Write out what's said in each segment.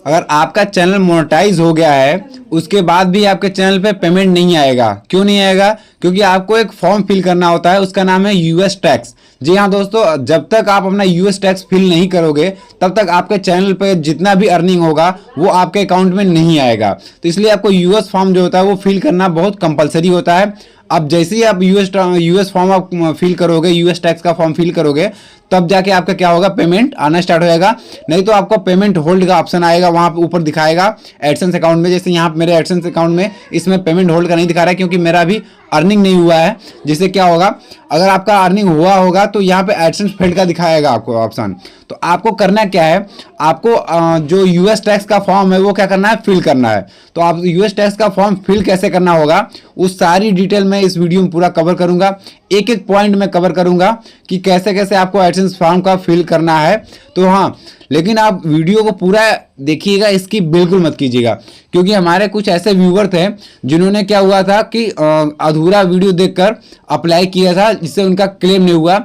अगर आपका channel monetise हो गया है उसके बाद भी आपके चैनल पे पेमेंट नहीं आएगा। क्यों नहीं आएगा? क्योंकि आपको एक फॉर्म फिल करना होता है, उसका नाम है यूएस टैक्स। जी हाँ दोस्तों, जब तक आप अपना यूएस टैक्स फिल नहीं करोगे तब तक आपके चैनल पे जितना भी अर्निंग होगा वो आपके अकाउंट में नहीं आएगा। तो इसलिए आपको यूएस फॉर्म जो होता है वो फिल करना बहुत कंपलसरी होता है। अब जैसे ही आप यूएस फॉर्म आप फिल करोगे, यूएस टैक्स का फॉर्म फिल करोगे, तब जाके आपका क्या होगा, पेमेंट आना स्टार्ट हो जाएगा। नहीं तो आपको पेमेंट होल्ड का ऑप्शन आएगा, वहां पे ऊपर दिखाएगा एडसेंस अकाउंट में। जैसे यहाँ मेरे एडसेंस अकाउंट में इसमें पेमेंट होल्ड का नहीं दिखा रहा है क्योंकि मेरा अभी अर्निंग नहीं हुआ है। जिससे क्या होगा, अगर आपका अर्निंग हुआ होगा तो यहाँ पे एडसेंस फेल्ड का दिखाएगा आपको ऑप्शन। तो आपको करना क्या है, आपको जो यूएस टैक्स का फॉर्म है वो क्या करना है, फिल करना है। तो आप यूएस टैक्स का फॉर्म फिल कैसे करना होगा उस सारी डिटेल मैं इस वीडियो में पूरा कवर करूंगा। एक एक पॉइंट में कवर करूंगा कि कैसे कैसे आपको एडसेंस फॉर्म का फिल करना है। तो हाँ, लेकिन आप वीडियो को पूरा देखिएगा, इसकी बिल्कुल मत कीजिएगा। क्योंकि हमारे कुछ ऐसे व्यूवर थे जिन्होंने क्या हुआ था कि अधूरा वीडियो देखकर अप्लाई किया था, जिससे उनका क्लेम नहीं हुआ।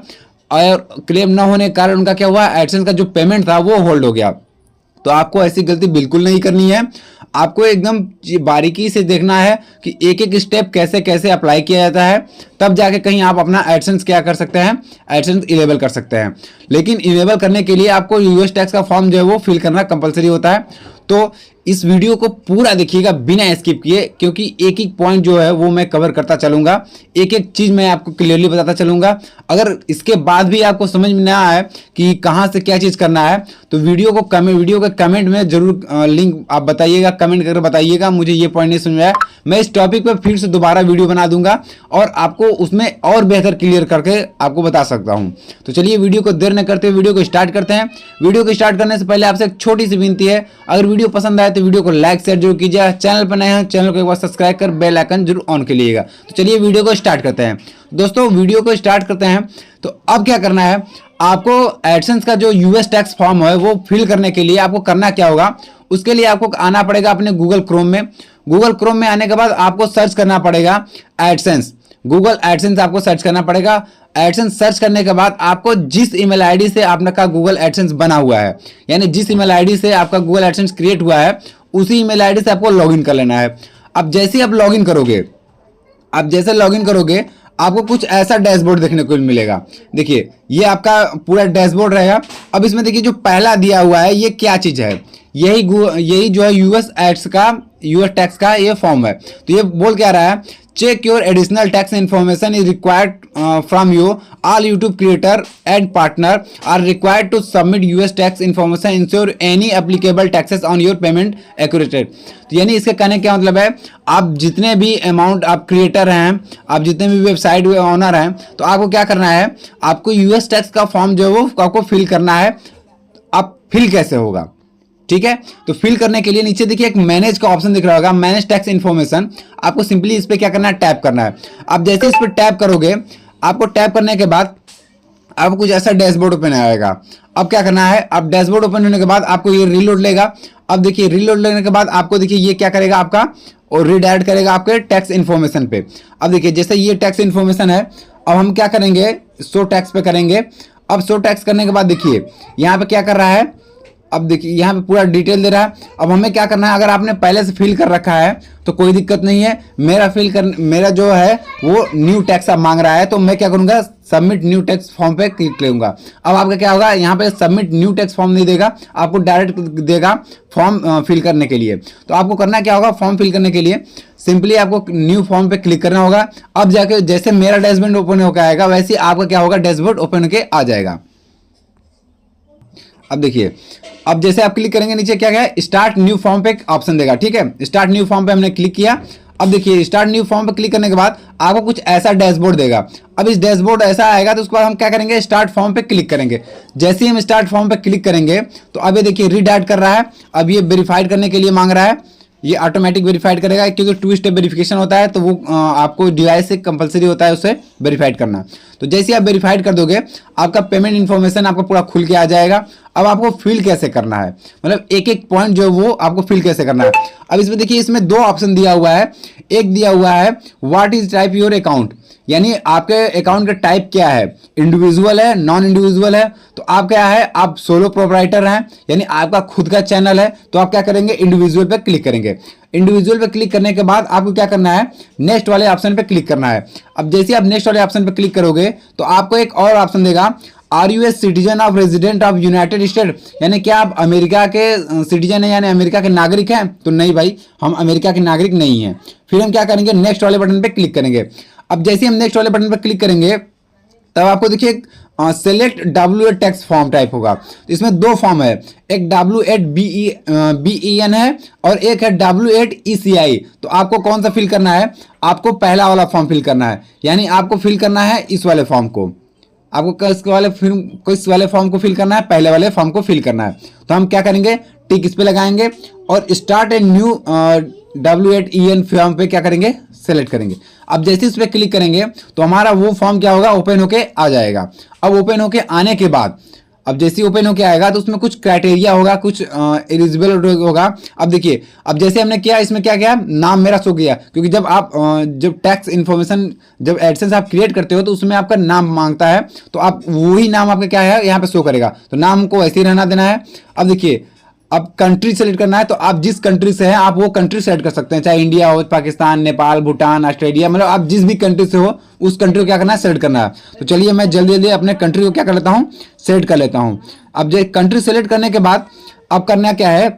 और क्लेम ना होने के कारण उनका क्या हुआ, एडसेंस का जो पेमेंट था वो होल्ड हो गया। तो आपको ऐसी गलती बिल्कुल नहीं करनी है। आपको एकदम बारीकी से देखना है कि एक एक स्टेप कैसे कैसे अप्लाई किया जाता है, तब जाके कहीं आप अपना एडसेंस क्या कर सकते हैं, एडसेंस इनेबल कर सकते हैं। लेकिन इनेबल करने के लिए आपको यूएस टैक्स का फॉर्म जो है वो फिल करना कंपलसरी होता है। तो इस वीडियो को पूरा देखिएगा बिना स्किप किए, क्योंकि एक एक पॉइंट जो है वो मैं कवर करता चलूंगा, एक एक चीज मैं आपको क्लियरली बताता चलूंगा। अगर इसके बाद भी आपको समझ में ना आए कि कहां से क्या चीज करना है, तो वीडियो के कमेंट में जरूर लिंक आप बताइएगा, कमेंट करके बताइएगा मुझे ये पॉइंट नहीं समझ आया। मैं इस टॉपिक पर फिर से दोबारा वीडियो बना दूंगा और आपको उसमें और बेहतर क्लियर करके आपको बता सकता हूं। तो चलिए वीडियो को देर न करते हुए वीडियो को स्टार्ट करते हैं। वीडियो को स्टार्ट करने से पहले आपसे एक छोटी सी विनती है, अगर वीडियो पसंद आए तो वीडियो को लाइक शेयर जरूर कीजिए। चैनल पर नए हैं, चैनल को एक बार सब्सक्राइब कर बेल आइकन जरूर ऑन कर लीजिएगा। तो चलिए वीडियो को स्टार्ट करते हैं। दोस्तों वीडियो को स्टार्ट करते हैं। तो अब क्या करना है, आपको एडसेंस का जो यूएस टैक्स फॉर्म है वो फिल करने के लिए आपको करना क्या होगा, उसके लिए आपको आना पड़ेगा अपने गूगल क्रोम में। गूगल क्रोम में आने के बाद आपको सर्च करना पड़ेगा एडसेंस, गूगल एडसेंस आपको सर्च करना पड़ेगा। एडसेंस सर्च करने के बाद आपको जिस ईमेल आईडी से आपका गूगल एडसेंस बना हुआ है, यानी जिस ईमेल आईडी से आपका गूगल एडसेंस क्रिएट हुआ है, उसी ईमेल आईडी से आपको लॉगिन कर लेना है। अब जैसे ही आप लॉगिन करोगे, आप जैसे लॉगिन करोगे आपको कुछ ऐसा डैशबोर्ड देखने को मिलेगा। देखिए ये आपका पूरा डैशबोर्ड रहेगा। अब इसमें देखिए जो पहला दिया हुआ है ये क्या चीज है, यही जो है यूएस टैक्स का ये फॉर्म है। तो ये बोल क्या रहा है, check your additional tax information is required from you, all YouTube creator and partner are required to submit US tax information, ensure any applicable taxes on your payment accurate. तो यानी इसके कहने क्या मतलब है, आप जितने भी अमाउंट आप क्रिएटर हैं, आप जितने भी वेबसाइट ओनर हैं, तो आपको क्या करना है, आपको यूएस टैक्स का फॉर्म जो है वो आपको फिल करना है। आप फिल कैसे होगा, ठीक है। तो फिल करने के लिए नीचे देखिए एक मैनेज का ऑप्शन दिख रहा होगा, मैनेज टैक्स इन्फॉर्मेशन। आपको सिंपली इस पे क्या करना है, टैप करना है। अब जैसे इस पे टैप करोगे, आपको टैप करने के बाद आपको कुछ ऐसा डैशबोर्ड ओपन आएगा। अब क्या करना है, अब डैशबोर्ड ओपन होने के बाद आपको ये रीलोड लेगा। अब देखिए रीलोड लेने के बाद आपको देखिए ये क्या करेगा आपका, और रीडायरेक्ट करेगा आपके टैक्स इन्फॉर्मेशन पे। अब देखिए जैसे ये टैक्स इन्फॉर्मेशन है, अब हम क्या करेंगे, शो टैक्स पे करेंगे। अब शो टैक्स करने के बाद देखिए यहाँ पे क्या कर रहा है, अब देखिए यहाँ पे पूरा डिटेल दे रहा है। अब हमें क्या करना है, अगर आपने पहले से फिल कर रखा है तो कोई दिक्कत नहीं है। मेरा जो है वो न्यू टैक्स अब मांग रहा है, तो मैं क्या करूंगा, सबमिट न्यू टैक्स फॉर्म पे क्लिक करूंगा। अब आपका क्या होगा, यहाँ पे सबमिट न्यू टैक्स फॉर्म नहीं देगा, आपको डायरेक्ट देगा फॉर्म फिल करने के लिए। तो आपको करना क्या होगा, फॉर्म फिल करने के लिए सिंपली आपको न्यू फॉर्म पे क्लिक करना होगा। अब जाके जैसे मेरा डैशबोर्ड ओपन होकर आएगा, वैसे आपका क्या होगा, डैशबोर्ड ओपन होकर आ जाएगा। अब देखिए, अब जैसे आप क्लिक करेंगे नीचे क्या है, स्टार्ट न्यू फॉर्म पे ऑप्शन देगा, ठीक है। स्टार्ट न्यू फॉर्म पे हमने क्लिक किया। अब देखिए स्टार्ट न्यू फॉर्म पे क्लिक करने के बाद आपको कुछ ऐसा डैशबोर्ड देगा। अब इस डैशबोर्ड ऐसा आएगा तो उसके बाद हम क्या करेंगे, स्टार्ट फॉर्म पे क्लिक करेंगे। जैसे ही हम स्टार्ट फॉर्म पे क्लिक करेंगे तो अब ये देखिए रीडायरेक्ट कर रहा है। अब ये वेरीफाइड करने के लिए मांग रहा है, ये ऑटोमेटिक वेरीफाइड करेगा क्योंकि 2 स्टेप वेरिफिकेशन होता है, तो वो आपको डिवाइस से कंपलसरी होता है उसे वेरीफाइड करना। तो जैसे आप वेरीफाइड कर दोगे, आपका पेमेंट इन्फॉर्मेशन आपका पूरा खुल के आ जाएगा। अब आपको फिल कैसे करना है, मतलब एक एक पॉइंट जो है वो आपको फिल कैसे करना है। अब इसमें देखिए, इसमें दो ऑप्शन दिया हुआ है। एक दिया हुआ है what is type your account, यानी आपके अकाउंट का टाइप क्या है, इंडिविजुअल है, नॉन इंडिविजुअल है। तो आप क्या है, आप सोलो प्रोप्राइटर हैं, यानी आपका खुद का चैनल है, तो आप क्या करेंगे, इंडिविजुअल पे क्लिक करेंगे। इंडिविजुअल पे क्लिक करने के बाद आपको क्या करना है, नेक्स्ट वाले ऑप्शन पे क्लिक करना है। अब जैसे आप नेक्स्ट वाले ऑप्शन पे क्लिक करोगे तो आपको एक और ऑप्शन देगा, are you a citizen of resident of United State, यानी क्या आप अमेरिका के सिटीजन है, यानी अमेरिका के नागरिक हैं। तो नहीं भाई, हम अमेरिका के नागरिक नहीं हैं। फिर हम क्या करेंगे, नेक्स्ट वाले बटन पे क्लिक करेंगे। अब जैसे हम नेक्स्ट वाले बटन पे क्लिक करेंगे तब आपको देखिए select W8 tax form type होगा। तो इसमें दो फॉर्म है, एक W8 BEN है और एक है W8 ECI। तो आपको कौन सा फिल करना है, आपको पहला वाला फॉर्म फिल करना है, यानी आपको फिल करना है इस वाले फॉर्म को। आपको किस वाले फॉर्म को फिल करना है, पहले वाले फॉर्म को फिल करना है। तो हम क्या करेंगे, टिक इस पे लगाएंगे और start a new W8EN form पे क्या करेंगे, सेलेक्ट करेंगे। अब जैसे इस पे क्लिक करेंगे तो हमारा वो फॉर्म क्या होगा, ओपन होके आ जाएगा। अब ओपन होके आने के बाद अब जैसे ओपन होके आएगा तो उसमें कुछ क्राइटेरिया होगा, कुछ एलिजिबल होगा। अब देखिए, अब जैसे हमने किया, इसमें क्या किया, नाम मेरा शो किया, क्योंकि जब आप जब टैक्स इन्फॉर्मेशन, जब एडसेंस आप क्रिएट करते हो तो उसमें आपका नाम मांगता है, तो आप वही नाम आपका क्या है यहाँ पे शो करेगा। तो नाम को ऐसे ही रहना देना है। अब देखिए, अब कंट्री सेलेक्ट करना है, तो आप जिस कंट्री से हैं आप वो कंट्री सेलेक्ट कर सकते हैं, चाहे इंडिया हो, पाकिस्तान, नेपाल, भूटान, ऑस्ट्रेलिया, मतलब आप जिस भी कंट्री से हो उस कंट्री को क्या करना है, सेलेक्ट करना है। तो चलिए मैं जल्दी जल्दी अपने कंट्री को क्या कर लेता हूँ, सेलेक्ट कर लेता हूँ। अब जो कंट्री सेलेक्ट करने के बाद अब करना क्या है,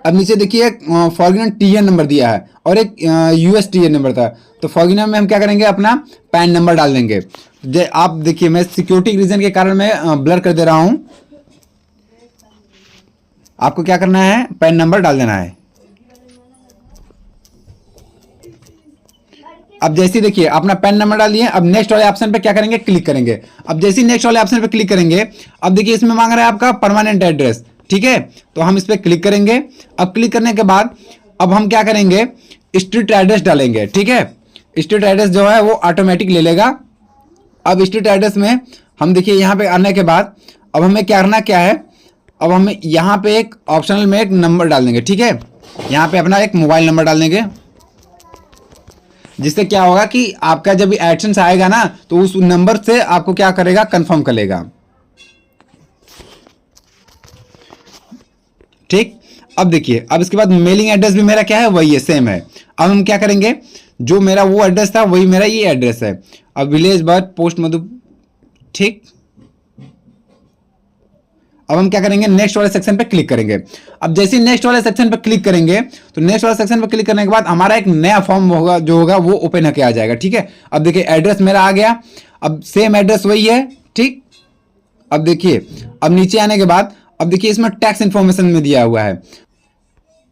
अब नीचे देखिए फॉरगिनर TN नंबर दिया है और एक US TN नंबर था। तो फॉरगिनर में हम क्या करेंगे, अपना पैन नंबर डाल देंगे। आप देखिए, मैं सिक्योरिटी रीजन के कारण मैं ब्लर कर दे रहा हूँ। आपको क्या करना है, पैन नंबर डाल देना है। अब जैसे देखिए अपना पैन नंबर डाल दिए। अब नेक्स्ट वाले ऑप्शन पे क्या करेंगे, क्लिक करेंगे। अब जैसे नेक्स्ट वाले ऑप्शन पे क्लिक करेंगे, अब देखिए इसमें मांग रहा है आपका परमानेंट एड्रेस, ठीक है। तो हम इस पे क्लिक करेंगे। अब क्लिक करने के बाद अब हम क्या करेंगे, स्ट्रीट एड्रेस डालेंगे, ठीक है। स्ट्रीट एड्रेस जो है वो ऑटोमेटिक ले लेगा। अब स्ट्रीट एड्रेस में हम देखिए यहाँ पे आने के बाद अब हमें क्या करना क्या है, अब हमें यहाँ पे एक ऑप्शनल में एक नंबर डाल देंगे, ठीक है। यहाँ पे अपना एक मोबाइल नंबर डाल देंगे, जिससे क्या होगा कि आपका जब एडसेंस आएगा ना तो उस नंबर से आपको क्या करेगा, कंफर्म कर लेगा, ठीक। अब देखिए, अब इसके बाद मेलिंग एड्रेस भी मेरा क्या है, वही है, सेम है। अब हम क्या करेंगे, जो मेरा वो एड्रेस था वही मेरा ये एड्रेस है। अब विलेज, बर्थ, पोस्ट, मधु, ठीक। अब हम क्या करेंगे, नेक्स्ट वाले सेक्शन पे क्लिक करेंगे। अब जैसे नेक्स्ट वाले सेक्शन पे क्लिक करेंगे तो नेक्स्ट वाले सेक्शन पे क्लिक करने के बाद हमारा एक नया फॉर्म होगा, जो होगा वो ओपन होकर आ जाएगा, ठीक है। अब देखिए एड्रेस मेरा आ गया, अब सेम एड्रेस वही है, ठीक। अब देखिए, अब नीचे आने के बाद अब देखिए इसमें टैक्स इन्फॉर्मेशन में दिया हुआ है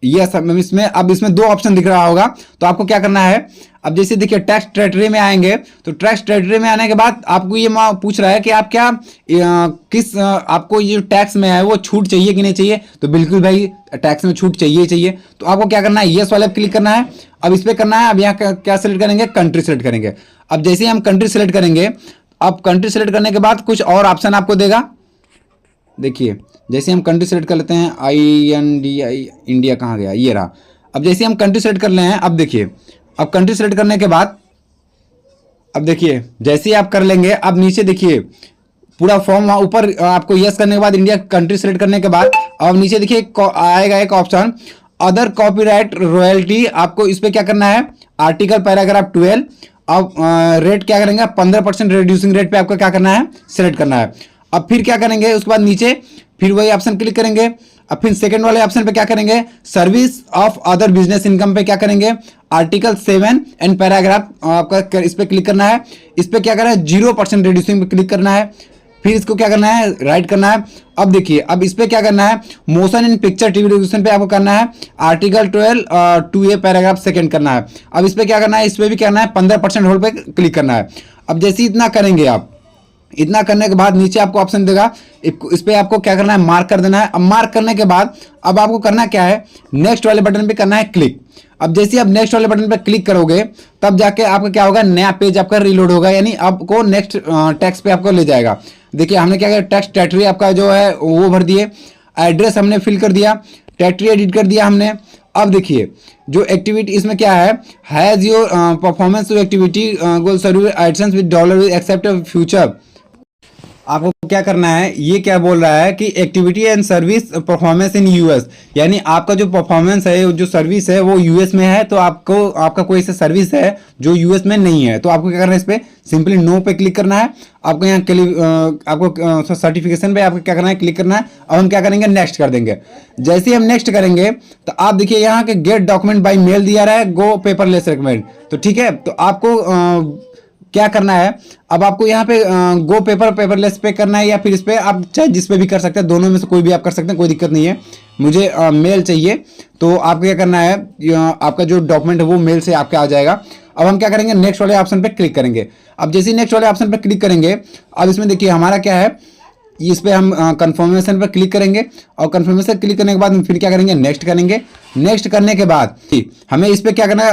ये सब। इसमें अब इसमें दो ऑप्शन दिख रहा होगा, तो आपको क्या करना है, अब जैसे देखिए टैक्स टेरिटरी में आएंगे तो टैक्स टेरिटरी में आने के बाद आपको ये पूछ रहा है कि आप क्या आपको ये टैक्स में है वो छूट चाहिए कि नहीं चाहिए। तो बिल्कुल भाई, टैक्स में छूट चाहिए चाहिए। तो आपको क्या करना है, येस वाले क्लिक करना है। अब इस पर करना है, अब यहाँ क्या सेलेक्ट करेंगे, कंट्री सेलेक्ट करेंगे। अब जैसे हम कंट्री सेलेक्ट करेंगे, अब कंट्री सेलेक्ट करने के बाद कुछ और ऑप्शन आपको देगा। देखिए जैसे हम कंट्री सेलेक्ट कर लेते हैं, INDI, इंडिया कहाँ गया, ये रहा। अब जैसे हम कंट्री सेलेक्ट कर ले हैं, अब देखिए, अब कंट्री सेलेक्ट करने के बाद अब देखिए जैसे ही आप कर लेंगे, अब नीचे देखिए पूरा फॉर्म वहाँ ऊपर आपको यस करने के बाद इंडिया कंट्री सेलेक्ट करने के बाद अब नीचे देखिए आएगा एक ऑप्शन अदर कॉपीराइट रॉयल्टी। आपको इस पर क्या करना है, आर्टिकल पैराग्राफ 12। अब रेट क्या करेंगे, 15% रिड्यूसिंग रेट पे आपको क्या करना है, सेलेक्ट करना है। अब फिर क्या करेंगे, उसके बाद नीचे फिर वही ऑप्शन क्लिक करेंगे। अब फिर सेकंड वाले ऑप्शन पे क्या करेंगे, service of other business income पे क्या करेंगे, आर्टिकल 7 एंड पैराग्राफ आपका इस पे क्लिक करना है। इस पे क्या करना है, 0% रिड्यूसिंग पे क्लिक करना है। फिर इसको क्या करना है, राइट करना है। अब देखिए, अब इस पे क्या करना है, motion in picture TV reduction पे आपको करना है, आर्टिकल 12 2A पैराग्राफ सेकंड करना है। अब इस पे क्या करना है, इस पे भी करना है, 15% होल्ड पे क्लिक करना है। अब जैसे इतना करेंगे, आप इतना करने के बाद नीचे आपको ऑप्शन देगा, इस पे आपको क्या करना है, मार्क कर देना है। अब मार्क करने के बाद अब आपको करना क्या है, नेक्स्ट वाले बटन पे करना है क्लिक। अब जैसे आप नेक्स्ट वाले बटन पे क्लिक करोगे तब जाके आपका क्या होगा, नया पेज आपका रीलोड होगा, यानी आपको नेक्स्ट टैक्स पे आपको ले जाएगा। देखिए हमने क्या किया, टेक्स्ट टेरिटरी आपका जो है वो भर दिए, एड्रेस हमने फिल कर दिया, टेरिटरी एडिट कर दिया हमने। अब देखिए जो एक्टिविटी इसमें क्या has your performance to activity goal serve AdSense with dollar except future. आपको क्या करना है, ये क्या बोल रहा है कि activity and service performance in US, यानी आपका जो परफॉर्मेंस है, जो सर्विस है वो यूएस में है, तो आपको आपका कोई ऐसा सर्विस है जो यूएस में नहीं है, तो आपको क्या करना है, इस पर सिंपली नो पे क्लिक करना है। आपको यहाँ आपको सर्टिफिकेशन पे आपको क्या करना है, क्लिक करना है। अब हम क्या करेंगे, नेक्स्ट कर देंगे। जैसे ही हम नेक्स्ट करेंगे तो आप देखिए यहाँ के गेट डॉक्यूमेंट बाई मेल दिया रहा है, गो पेपरलेस रिकमेंड, तो ठीक है। तो आपको क्या करना है, अब आपको यहाँ पे गो पेपरलेस पे करना है, या फिर इस पे आप चाहे जिस पे भी कर सकते हैं, दोनों में से कोई भी आप कर सकते हैं, कोई दिक्कत नहीं है। मुझे मेल चाहिए, तो आपको क्या करना है, आपका जो डॉक्यूमेंट है वो मेल से आपके आ जाएगा। अब हम क्या करेंगे, नेक्स्ट वाले ऑप्शन पे क्लिक करेंगे। अब जैसे ही नेक्स्ट वाले ऑप्शन पे क्लिक करेंगे, अब इसमें देखिए हमारा क्या है, इस पे हम कंफर्मेशन पर क्लिक करेंगे, और कंफर्मेशन क्लिक करने के बाद हम फिर क्या करेंगे, नेक्स्ट करेंगे। नेक्स्ट करने के बाद हमें इस पे क्या करना है,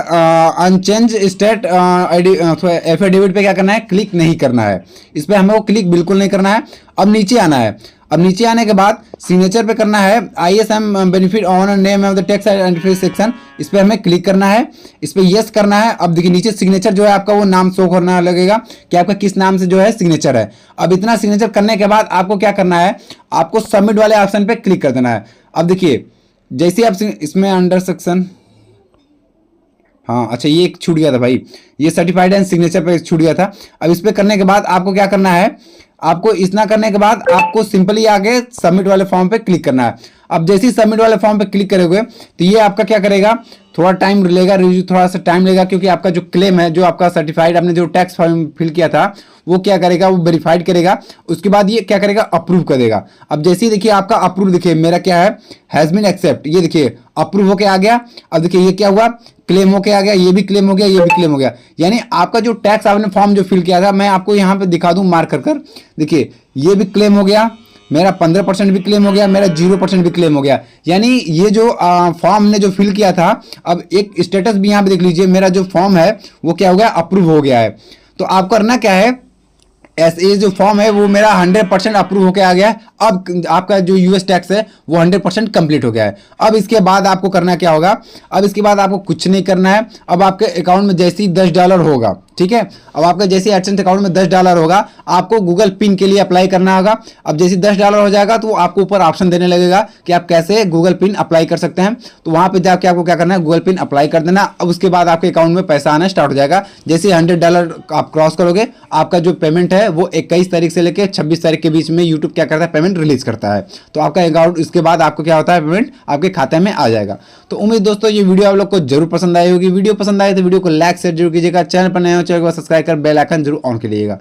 अनचेंज स्टेट एफिडेविट पे क्या करना है, क्लिक नहीं करना है। इस पे हमें वो क्लिक बिल्कुल नहीं करना है। अब नीचे आना है, अब नीचे आने के बाद सिग्नेचर पे करना है, ISM benefit owner name of the tax identified section, इस पे हमें क्लिक करना है, इस पे यस करना है। अब देखिए नीचे सिग्नेचर जो है आपका वो नाम शो करना लगेगा कि आपका किस नाम से जो है सिग्नेचर है। अब इतना सिग्नेचर करने के बाद आपको क्या करना है, आपको सबमिट वाले ऑप्शन पे क्लिक कर देना है। अब देखिए जैसे आप इसमें अंडर सेक्शन, हाँ अच्छा ये एक छूट गया था भाई, ये सर्टिफाइड एंड सिग्नेचर पे छूट गया था। अब इस पे करने के बाद आपको क्या करना है, आपको इतना करने के बाद आपको सिंपली आगे सबमिट वाले फॉर्म पे क्लिक करना है। अब जैसे ही सबमिट वाले फॉर्म पे क्लिक करोगे तो ये आपका क्या करेगा, थोड़ा टाइम लेगा, रिव्यू थोड़ा सा टाइम लेगा, क्योंकि आपका जो क्लेम है, जो आपका सर्टिफाइड आपने जो टैक्स फॉर्म फिल किया था वो क्या करेगा, वो वेरीफाइड करेगा। उसके बाद ये क्या करेगा, अप्रूव कर देगा। अब जैसे ही देखिए आपका अप्रूव, देखिए मेरा क्या है, हैज बीन एक्सेप्ट, ये देखिए अप्रूव होके आ गया। अब देखिए ये क्या हुआ, क्लेम होके आ गया, ये भी क्लेम हो गया, ये भी क्लेम हो गया। यानी आपका जो टैक्स आपने फॉर्म जो फिल किया था, मैं आपको यहाँ पे दिखा दूं मार्क कर, देखिए ये भी क्लेम हो गया, मेरा 15% भी क्लेम हो गया, मेरा 0% भी क्लेम हो गया। यानी ये जो फॉर्म ने जो फिल किया था, अब एक स्टेटस भी यहाँ पे देख लीजिए, मेरा जो फॉर्म है वो क्या हो गया, अप्रूव हो गया है। तो आपको करना क्या है, ये जो फॉर्म है वो मेरा 100% अप्रूव होकर आ गया है। अब आपका जो यूएस टैक्स है वो 100% कंप्लीट हो गया है। अब इसके बाद आपको करना क्या होगा, अब इसके बाद आपको कुछ नहीं करना है। अब आपके अकाउंट में जैसे ही $10 होगा, ठीक है, अब आपका जैसे एडसेंस अकाउंट में $10 होगा, आपको गूगल पिन के लिए अप्लाई करना होगा। अब जैसे $10 हो जाएगा तो आपको ऊपर ऑप्शन देने लगेगा कि आप कैसे गूगल पिन अप्लाई कर सकते हैं। तो वहां पे जाके आपको क्या करना है, गूगल पिन अप्लाई कर देना। अब उसके बाद आपके अकाउंट में पैसा आना स्टार्ट हो जाएगा। जैसे $100 आप क्रॉस करोगे, आपका जो पेमेंट है वो 21 तारीख से लेकर 26 तारीख के बीच में यूट्यूब क्या करता है, पेमेंट रिलीज करता है। तो आपका अकाउंट इसके बाद आपको क्या होता है, पेमेंट आपके खाते में आ जाएगा। तो उम्मीद दोस्तों ये वीडियो आप लोग को जरूर पसंद आई होगी। वीडियो पसंद आए तो वीडियो को लाइक शेयर जरूर कीजिएगा। चैनल पर नए हो चैनल को सब्सक्राइब कर बेल आइकन जरूर ऑन कीजिएगा।